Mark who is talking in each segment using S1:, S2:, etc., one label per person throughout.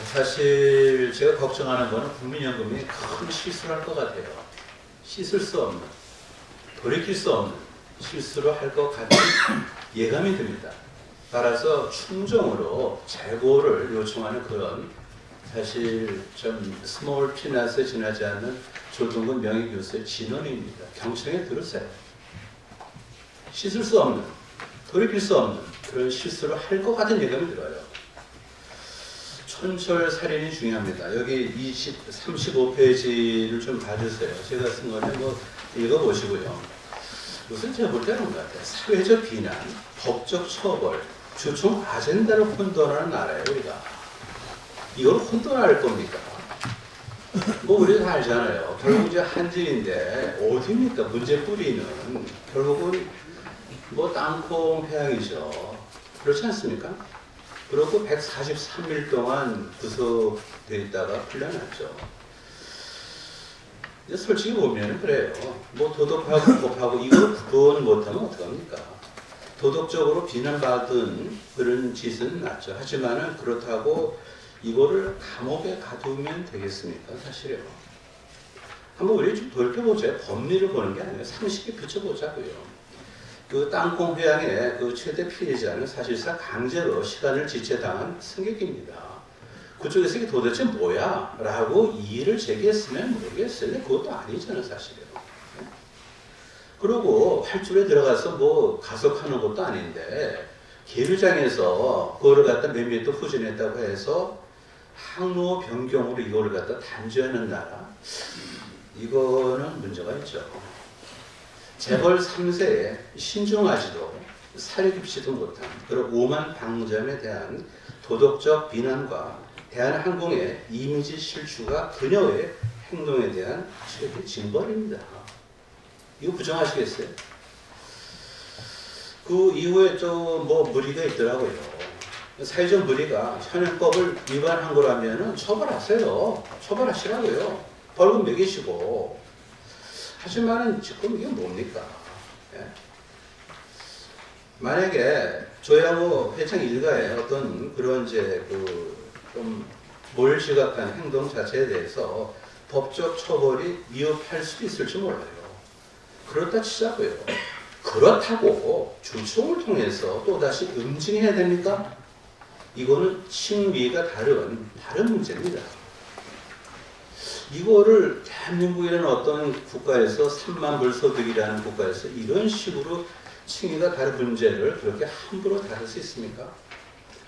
S1: 사실 제가 걱정하는 거는 국민연금이 큰 실수를 할 것 같아요. 씻을 수 없는, 돌이킬 수 없는 실수를 할 것 같은 예감이 듭니다. 따라서 충정으로 재고를 요청하는 그런 사실 좀 스몰 피넛에 지나지 않는 조동근 명예교수의 진언입니다. 경청에 들으세요. 씻을 수 없는, 돌이킬 수 없는 그런 실수를 할 것 같은 예감이 들어요. 촌철살인이 중요합니다. 여기 35페이지를 좀 봐주세요. 제가 쓴 거는 뭐 읽어보시고요. 우선 제가 볼 때는 것 같아요. 사회적 비난, 법적 처벌, 주총 아젠다를 혼돈하는 나라예요, 우리가. 이걸 혼돈할 겁니까? 뭐 우리 다 알잖아요. 결국 이제 한진인데 어디입니까? 문제 뿌리는 결국은 뭐 땅콩 회항이죠. 그렇지 않습니까? 그리고 143일 동안 구속되어 있다가 풀려났죠. 이제 솔직히 보면 그래요. 뭐 도덕하고 법하고 이걸 구분 못하면 어떡합니까? 도덕적으로 비난받은 그런 짓은 맞죠. 하지만은 그렇다고 이거를 감옥에 가두면 되겠습니까? 사실요. 한번 우리 좀 돌펴보자. 법리를 보는 게 아니라 상식에 비춰보자고요. 그 땅콩 회항의 그 최대 피해자는 사실상 강제로 시간을 지체당한 승객입니다. 그쪽에서 이게 도대체 뭐야? 라고 이의를 제기했으면 모르겠어요. 근데 그것도 아니잖아요, 사실은. 그리고 활주로에 들어가서 뭐 가석하는 것도 아닌데 계류장에서 그거를 갖다 몇 미터 후진했다고 해서 항로 변경으로 이거를 갖다 단죄하는 나라, 이거는 문제가 있죠. 재벌 3세에 신중하지도 사려 깊지도 못한 그런 오만 방점에 대한 도덕적 비난과 대한항공의 이미지 실추가 그녀의 행동에 대한 최대 징벌입니다. 이거 부정하시겠어요? 그 이후에 또 뭐 무리가 있더라고요. 사회적 무리가 현행법을 위반한 거라면 처벌하세요. 처벌하시라고요. 벌금 매기시고. 하지만은 지금 이게 뭡니까? 예? 만약에 조양호 회장 일가의 어떤 그런 이제 그 좀 몰지각한 행동 자체에 대해서 법적 처벌이 미흡할 수도 있을지 몰라요. 그렇다 치자고요. 그렇다고 주총을 통해서 또다시 응징해야 됩니까? 이거는 칭위가 다른 문제입니다. 이거를 대한민국이라는 어떤 국가에서 3만 불 소득이라는 국가에서 이런 식으로 칭의가 다른 문제를 그렇게 함부로 다룰 수 있습니까?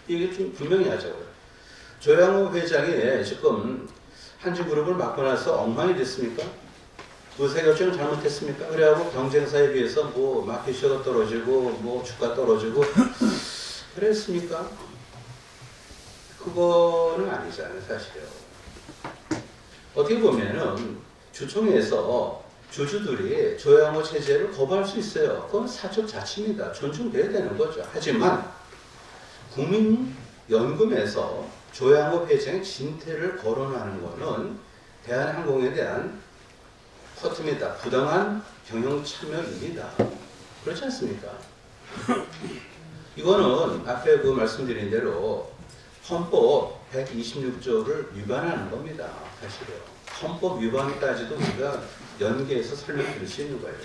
S1: 이게 좀 분명히 하자고요. 조양호 회장이 지금 한진그룹을 맡고 나서 엉망이 됐습니까? 의사결정을 잘못했습니까? 그래갖고 경쟁사에 비해서 뭐 마켓시어가 떨어지고 뭐 주가 떨어지고 그랬습니까? 그거는 아니잖아요, 사실요. 어떻게 보면은 주총에서 주주들이 조양호 체제를 거부할 수 있어요. 그건 사적 자치입니다. 존중돼야 되는 거죠. 하지만 국민연금에서 조양호 회장의 진퇴를 거론하는 것은 대한항공에 대한 허점이다. 부당한 경영 참여입니다. 그렇지 않습니까? 이거는 앞에 그 말씀드린 대로 헌법 126조를 위반하는 겁니다. 사실은. 헌법 위반까지도 우리가 연계해서 설명드릴 수 있는 거예요.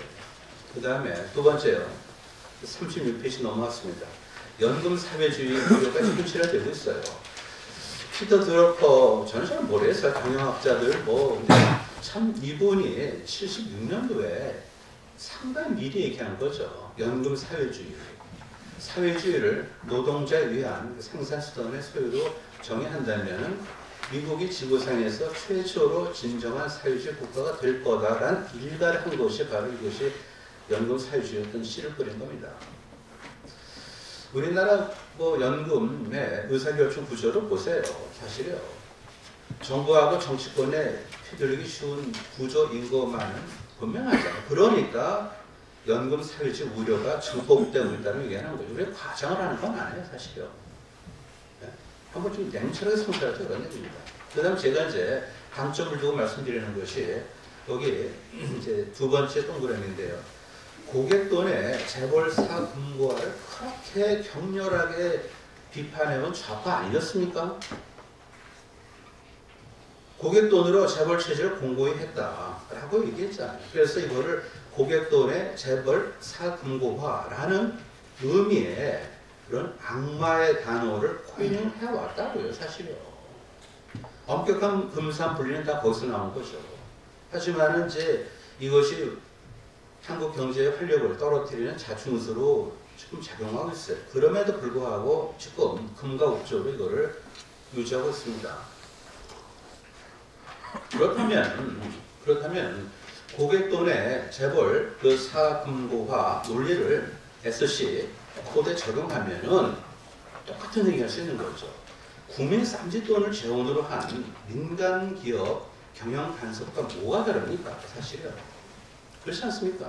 S1: 그 다음에 두 번째요. 36페이지 넘어왔습니다. 연금 사회주의 우려가 지금 실현되고 있어요. 피터 드러커, 저는 잘 모르겠어요. 경영학자들 뭐. 참 이분이 76년도에 상당히 미리 얘기한 거죠. 연금 사회주의. 사회주의를 노동자에 위한 생산수단의 소유로 정의한다면 미국이 지구상에서 최초로 진정한 사회주의 국가가 될 거다라는 일가를 한 것이 바로 이것이 연금 사회주의였던 씨를 뿌린 겁니다. 우리나라 뭐 연금의 의사결정 구조를 보세요. 사실요. 정부하고 정치권에 휘둘리기 쉬운 구조인 것만은 분명하잖아요. 그러니까 연금 사회주의 우려가 증폭되고 있다는 얘기하는 거죠. 우리가 과장을 하는 건 아니에요, 사실요. 네? 한번 좀 냉철하게 성찰해서 그런 얘기입니다. 그 다음 제가 이제 강점을 두고 말씀드리는 것이 여기 이제 두 번째 동그라미인데요. 고객돈의 재벌사 금고화를 그렇게 격렬하게 비판해온 좌파 아니었습니까? 고객돈으로 재벌 체제를 공고히 했다라고 얘기했잖아요. 그래서 이거를 고객돈의 재벌 사금고화라는 의미의 그런 악마의 단어를 코인을 해왔다고요, 사실요. 엄격한 금산 분리는 다 거기서 나온 거죠. 하지만은 이제 이것이 한국 경제의 활력을 떨어뜨리는 자충수로 지금 작용하고 있어요. 그럼에도 불구하고 지금 금과 옥조로 이거를 유지하고 있습니다. 그렇다면 고객돈의 재벌 그 사금고화 논리를 SC 코드에 적용하면은 똑같은 얘기 할 수 있는 거죠. 국민 쌈짓돈을 재원으로 한 민간 기업 경영 간섭과 뭐가 다릅니까? 사실은 그렇지 않습니까?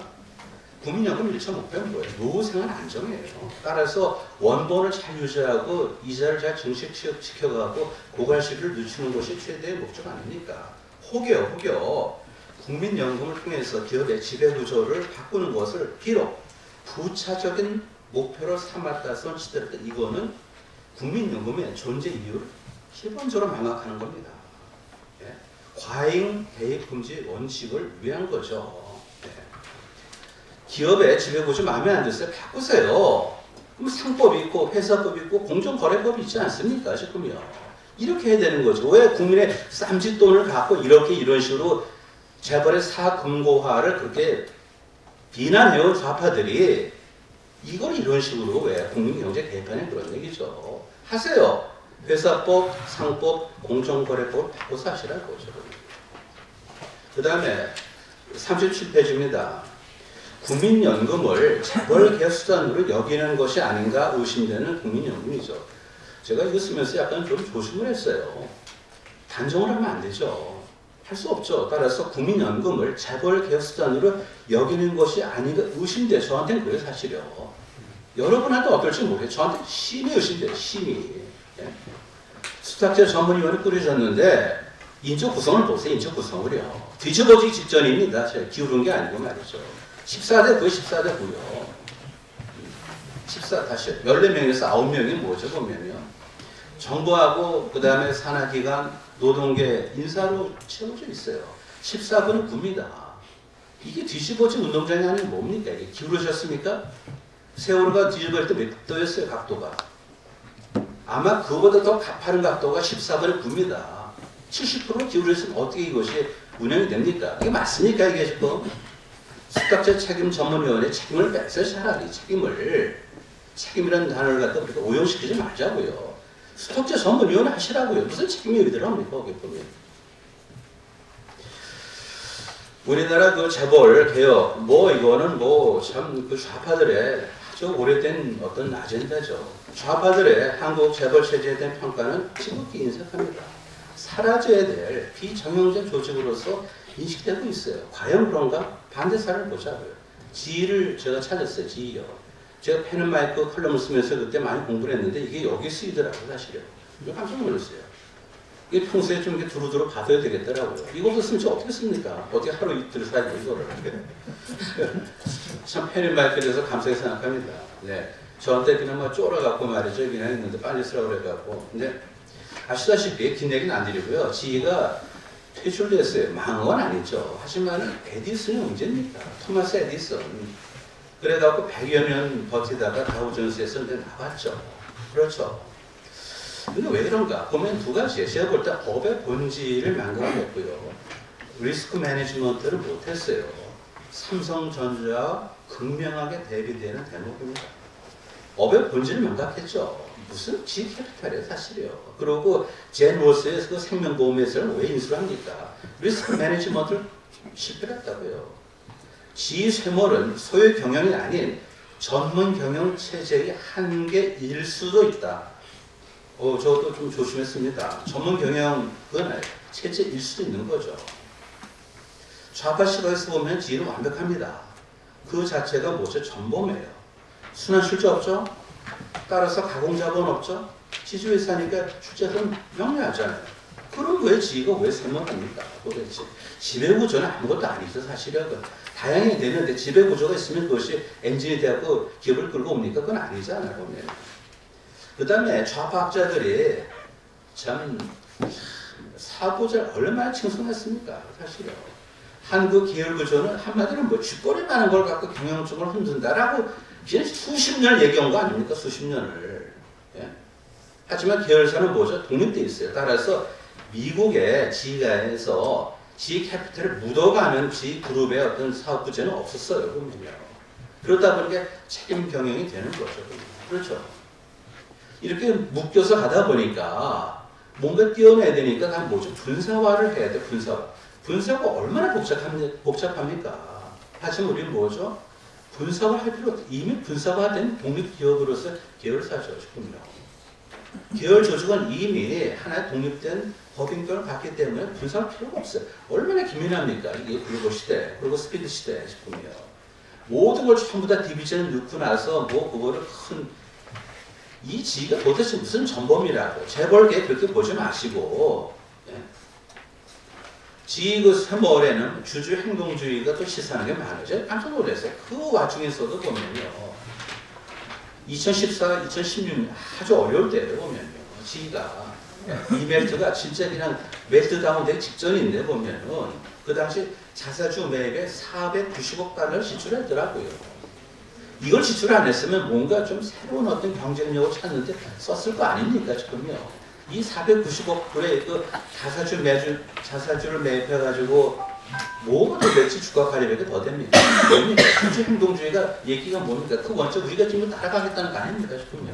S1: 국민연금 1.5배는 뭐예요? 노후생활 안정이에요. 따라서 원본을 잘 유지하고 이자를 잘 증식시켜가고 고갈 시기를 늦추는 것이 최대의 목적 아닙니까? 혹여 국민연금을 통해서 기업의 지배구조를 바꾸는 것을 비록 부차적인 목표로 삼았다 치더라도 이거는 국민연금의 존재 이유를 기본적으로 망각하는 겁니다. 예? 과잉 대입 금지 원칙을 위한 거죠. 예. 기업의 지배구조 마음에 안 드세요? 바꾸세요. 그럼 상법이 있고 회사법이 있고 공정거래법이 있지 않습니까? 지금요. 이렇게 해야 되는 거죠. 왜 국민의 쌈짓돈을 갖고 이런 식으로 재벌의 사금고화를 그렇게 비난해온 좌파들이 이걸 이런 식으로 왜 국민경제 개편에 그런 얘기죠. 하세요. 회사법, 상법, 공정거래법 바꿔서 하시라는 거죠. 그 다음에 37페이지입니다. 국민연금을 재벌 개수단으로 여기는 것이 아닌가 의심되는 국민연금이죠. 제가 이거 쓰면서 약간 좀 조심을 했어요. 단정을 하면 안 되죠. 할 수 없죠. 따라서 국민연금을 재벌 개수단으로 여기는 것이 아닌가 의심돼요. 저한테는 그래요, 사실요. 여러분한테 어떨지 모르겠어요. 저한테 심히 의심돼요, 심히. 예? 수탁제 전문위원회 꾸려졌는데 인적 구성을 보세요, 인적 구성을요. 뒤집어지기 직전입니다. 제가 기울은 게 아니고 말이죠. 14대 9, 14대 9요. 다시 14명에서 9명이 뭐죠, 보면요. 정부하고 그 다음에 산하기관, 노동계 인사로 채워져 있어요. 14군은 9입니다. 이게 뒤집어진 운동장이 아니면 뭡니까? 이게 기울어졌습니까? 세월호가 뒤집어질 때 몇 도였어요, 각도가? 아마 그거보다 더 가파른 각도가 14분의 9입니다. 70% 기울어졌으면 어떻게 이것이 운영이 됩니까? 이게 맞습니까? 이게 지금? 수탁제 책임 전문위원회 책임을 뺏어요, 차라리 책임이라는 단어를 갖다 우리가 오용시키지 말자고요. 수탁제 전문위원회 하시라고요. 무슨 책임이 의들어합니까? 거기 보면. 우리나라 그 재벌 개혁, 이거는 참 그 좌파들의 아주 오래된 어떤 아젠다죠. 좌파들의 한국 재벌 체제에 대한 평가는 지극히 인색합니다. 사라져야 될 비정형적 조직으로서 인식되고 있어요. 과연 그런가? 반대 사례를 보자고요. 지위를 제가 찾았어요. 지위요. 제가 펜앤마이크 컬럼을 쓰면서 그때 많이 공부를 했는데 이게 여기 쓰이더라고요. 사실요. 깜짝 놀랐어요. 이게 평소에 좀 이렇게 두루두루 받아야 되겠더라고요. 이것도 쓰면 저 어떻게 씁니까? 어떻게 하루 이틀 사야 이거를. 참 펜앤마이크에 대해서 감사히 생각합니다. 네. 저한테 그냥 쫄아갖고 말이죠. 그냥 했는데 빨리 쓰라고 그래갖고. 근데 아시다시피 긴 얘기는 안 드리고요. 지위가 퇴출됐어요. 망한 건 아니죠. 하지만 에디슨이 언제입니까? 토마스 에디슨. 그래갖고 100여 년 버티다가 다우존스에서 이제 나왔죠. 그렇죠. 근데 왜 그런가? 보면 두 가지예요. 제가 볼 때 업의 본질을 망각했고요. 리스크 매니지먼트를 못했어요. 삼성전자와 극명하게 대비되는 대목입니다. 업의 본질을 망각했죠. 무슨 G캐피탈이에요, 사실이요. 그리고 젠 로스의 그 생명보험회사를 왜 인수를 합니까? 리스크 매니지먼트를 실패했다고요. 지휘쇠몰은 소유 경영이 아닌 전문 경영 체제의 한계일 수도 있다. 저도 좀 조심했습니다. 전문 경영은 체제일 수도 있는 거죠. 좌파 시각에서 보면 지휘는 완벽합니다. 그 자체가 뭐죠? 전범이에요. 순환 출자 없죠? 따라서 가공자본 없죠? 지주회사니까 출자는 명료하잖아요. 그럼 왜 지휘가 왜 세모합니까? 도대체. 지배구조는 아무것도 아니죠. 사실은. 다양히 되는데 지배구조가 있으면 그것이 엔진이 되고 기업을 끌고 옵니까? 그건 아니잖아요. 보면. 그 다음에 좌파학자들이 참 사고자를 얼마나 칭송했습니까? 사실은. 한국 계열 구조는 한마디로 뭐 쥐꼬리 많은 걸 갖고 경영층을 흔든다라고 그냥 수십 년을 얘기한 거 아닙니까? 수십 년을. 예? 하지만 계열사는 뭐죠? 독립되어 있어요. 따라서 미국의 지가에서 지 캐피탈을 묻어가는 지 그룹의 어떤 사업 부재는 없었어요. 보면요. 그러다 보니까 책임 경영이 되는 거죠. 그렇죠. 이렇게 묶여서 하다 보니까 뭔가 띄어내야 되니까 다 뭐죠? 분사화를 해야 돼. 분사화. 분사가 얼마나 복잡합니까? 하지만 우리는 뭐죠? 분사화를 할 필요 없어. 이미 분사화된 독립기업으로서 계열사죠. 지금요. 계열 조직은 이미 하나의 독립된 법인권을 받기 때문에 분사할 필요가 없어요. 얼마나 기민합니까? 이게 글로벌 시대, 그리고 스피드 시대 싶으면 모든 걸 전부 다 디비전을 넣고 나서 뭐 그거를 이 지가 도대체 무슨 전범이라고 재벌계 그렇게 보지 마시고 예? 지 그 세월에는 주주 행동주의가 또 시사하는 게 많아요. 깜짝 놀랐어요. 그 와중에서도 보면요. 2014, 2016년 아주 어려울 때에 보면요. 지가 이 멜트가 진짜 그냥 멜트다운 되기 직전인데 보면은 그 당시 자사주 매입에 490억 달러를 지출했더라고요. 이걸 지출 안 했으면 뭔가 좀 새로운 어떤 경쟁력을 찾는데 썼을 거 아닙니까 지금요. 이 490억 불의 그 자사주를 매입해가지고 뭐가 도대체 주가 관리력이 더 됩니까? 뭡니까? 주주 행동주의가 얘기가 뭡니까? 그 원칙 우리가 지금 따라가겠다는 거 아닙니까 지금요.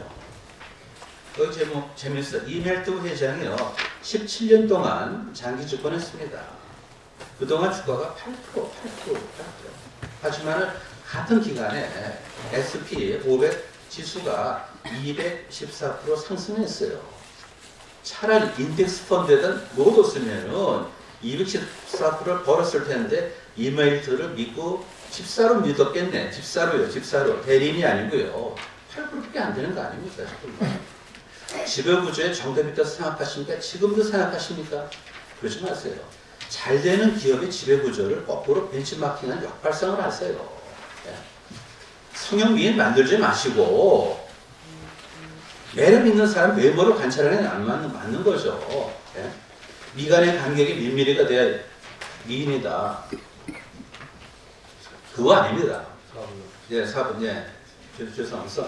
S1: 여기 제목 재밌어요. 이멜트 회장이요 17년 동안 장기 집권했습니다. 그동안 주가가 8%. 하지만 같은 기간에 S&P 500 지수가 214% 상승했어요. 차라리 인덱스 펀드에다 넣어뒀으면은 214%를 벌었을 텐데 이메일트를 믿고 집사로 믿었겠네. 집사로. 대리인이 아니고요. 8%밖에 안 되는 거 아닙니까? 지배구조의 정답이라고 생각하십니까? 지금도 생각하십니까? 그러지 마세요. 잘 되는 기업의 지배구조를 거꾸로 벤치마킹하는 역발상을 하세요. 예. 성형미인 만들지 마시고 매력 있는 사람 외모를 관찰하는 게 안 맞는 거죠. 예. 미간의 간격이 밀미리가 돼야 미인이다. 그거 아닙니다. 예, 4번, 예. 죄송합니다.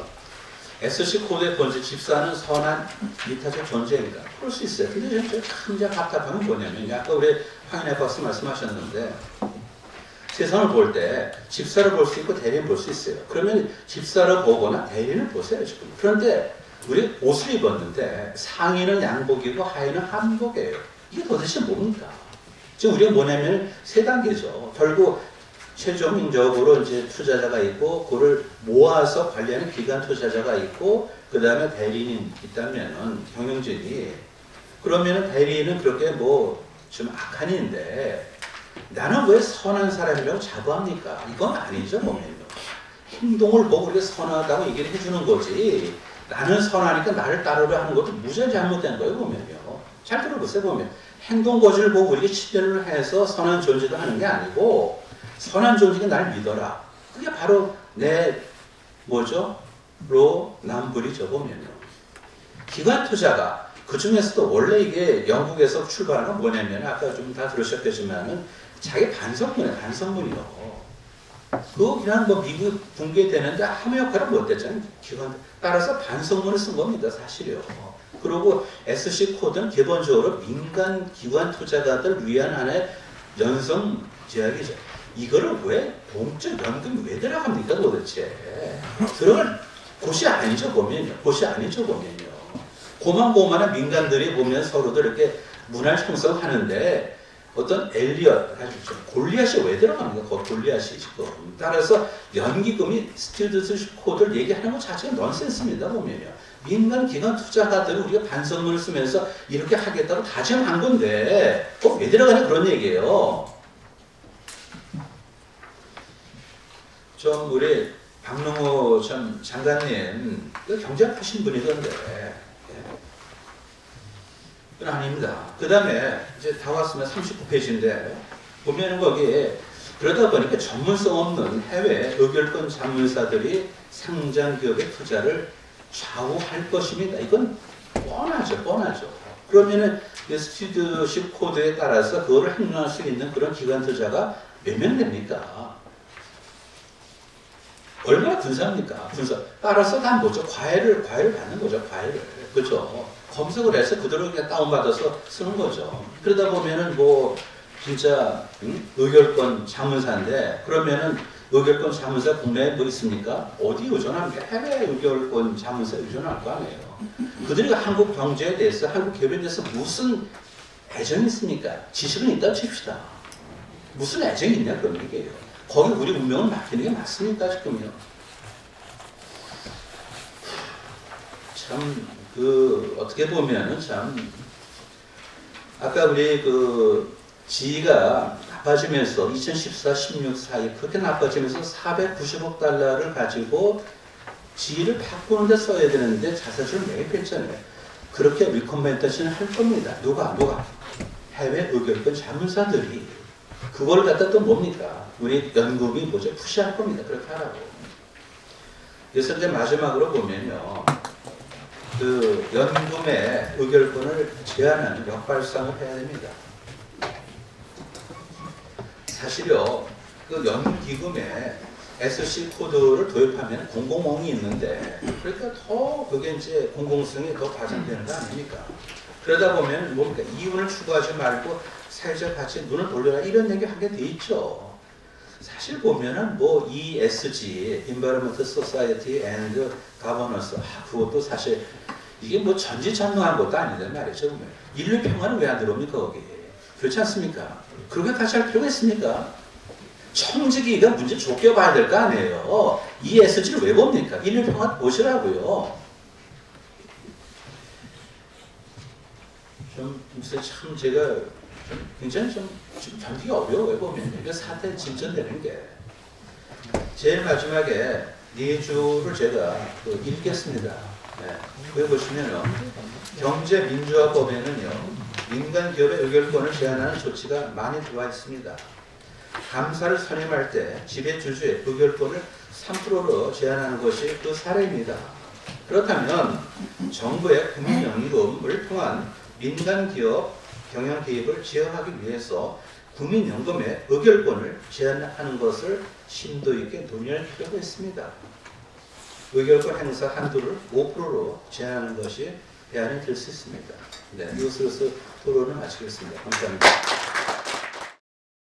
S1: SC 코드의 본질, 집사는 선한 이타적 존재입니다. 그럴 수 있어요. 근데 참 이제 답답한 건 뭐냐면, 아까 우리 황인혜 박사 말씀하셨는데, 세상을 볼 때 집사를 볼 수 있고 대리인 볼 수 있어요. 그러면 집사를 보거나 대리인을 보세요, 지금. 그런데 우리 옷을 입었는데 상의는 양복이고 하의는 한복이에요. 이게 도대체 뭡니까? 지금 우리가 뭐냐면 세 단계죠. 결국 최종적으로 이제 투자자가 있고, 그걸 모아서 관리하는 기관 투자자가 있고, 그 다음에 대리인이 있다면은 경영진이, 그러면은 대리인은 그렇게 뭐 좀 악한 일인데 나는 왜 선한 사람이라고 자부합니까? 이건 아니죠, 보면요. 행동을 보고 우리가 선하다고 얘기를 해주는 거지. 나는 선하니까 나를 따르려 하는 것도 무지하게 잘못된 거예요, 보면요. 잘 들어보세요, 보면. 행동 고지를 보고 우리가 치료를 해서 선한 존재도 하는 게 아니고, 선한 존재가 날 믿어라. 그게 바로 내 뭐죠? 로 남불이죠, 보면요. 기관 투자가 그 중에서도 원래 이게 영국에서 출발한 건 뭐냐면 아까 좀 다 들으셨겠지만은 자기 반성문이요. 그거 그냥 뭐 미국 붕괴되는데 아무 역할을 못했잖아요. 기관 따라서 반성문을 쓴 겁니다, 사실이요. 그리고 SC 코드는 기본적으로 민간 기관 투자가들 위한 하나의 연성 제약이죠. 이거를 왜 공적 연금 왜 들어갑니까 도대체? 들어갈 곳이 아니죠, 보면요. 고만고만한 민간들이 보면 서로도 이렇게 문화를 형성하는데 어떤 엘리엇, 골리앗이 왜 들어갑니까? 골리앗이 지금. 따라서 연기금이 스틸드 코드를 얘기하는 것 자체가 넌센스입니다, 보면요. 민간 기관 투자가들은 우리가 반성문을 쓰면서 이렇게 하겠다고 다짐한 건데 꼭 왜 들어가냐 그런 얘기예요. 좀 우리 박능호 전 장관님 경제하신 분이던데 그건 아닙니다. 그 다음에 이제 다 왔으면 39페이지인데 보면은 거기에 그러다 보니까 전문성 없는 해외 의결권 자문사들이 상장 기업의 투자를 좌우할 것입니다. 이건 뻔하죠. 그러면은 스튜디오십 코드에 따라서 그거를 행동할 수 있는 그런 기관 투자가 몇 명 됩니까? 얼마나 근사합니까? 근사. 따라서 다 뭐죠? 과외를 받는 거죠. 과외를. 그죠? 검색을 해서 그대로 그냥 다운받아서 쓰는 거죠. 그러다 보면은 뭐 진짜 의결권 자문사인데 그러면은 의결권 자문사 국내에 뭐 있습니까? 어디 의존합니까? 해외 의결권 자문사 의존할 거 아니에요. 그들이 한국 경제에 대해서 한국 기업에 대해서 무슨 애정이 있습니까? 지식은 있다 칩시다. 무슨 애정이 있냐 그런 얘기예요. 거기 우리 운명을 맡기는 게 맞습니까 지금요? 참 어떻게 보면은 참 아까 우리 지위가 나빠지면서 2014-16 사이 그렇게 나빠지면서 490억 달러를 가지고 지위를 바꾸는 데 써야 되는데 자사주를 매입했잖아요. 그렇게 리커멘데이션을 할 겁니다. 누가? 해외 의결권 자문사들이 그걸 갖다 또 뭡니까? 우리 연금이 뭐죠? 푸시할 겁니다. 그렇게 하라고. 그래서 이제 마지막으로 보면요. 연금의 의결권을 제한하는 역발상을 해야 됩니다. 사실요, 연기금에 SC 코드를 도입하면 공공홍이 있는데, 그러니까 더 그게 이제 공공성이 더 발전되는 거 아닙니까? 그러다 보면 뭡니까? 이윤을 추구하지 말고 사회적 가치에 눈을 돌려라 이런 얘기 하게 돼 있죠. 사실 보면은 뭐 ESG, Environmental Society and Governance, 그것도 사실 이게 뭐 전지전능한 것도 아닌데 말이죠. 인류 평화는 왜 안 들어옵니까 거기? 그렇지 않습니까? 그렇게 같이 할 필요가 있습니까? 청지기가 문제 좁게 봐야 될 거 아니에요. ESG를 왜 봅니까? 인류 평화 보시라고요. 참 제가 굉장히 좀 견디기 어려워요 보면 이게 사태 진전되는 게. 제일 마지막에 네 주를 제가 읽겠습니다. 네. 여기 보시면은 경제민주화법에는요 민간 기업의 의결권을 제한하는 조치가 많이 들어와 있습니다. 감사를 선임할 때 지배주주의 의결권을 3%로 제한하는 것이 그 사례입니다. 그렇다면 정부의 국민연금을 통한 민간기업 경영 개입을 제어하기 위해서 국민연금의 의결권을 제한하는 것을 심도 있게 논의할 필요가 있습니다. 의결권 행사 한도를 5%로 제한하는 것이 대안이 될 수 있습니다. 네, 이것으로서 토론을 마치겠습니다. 감사합니다.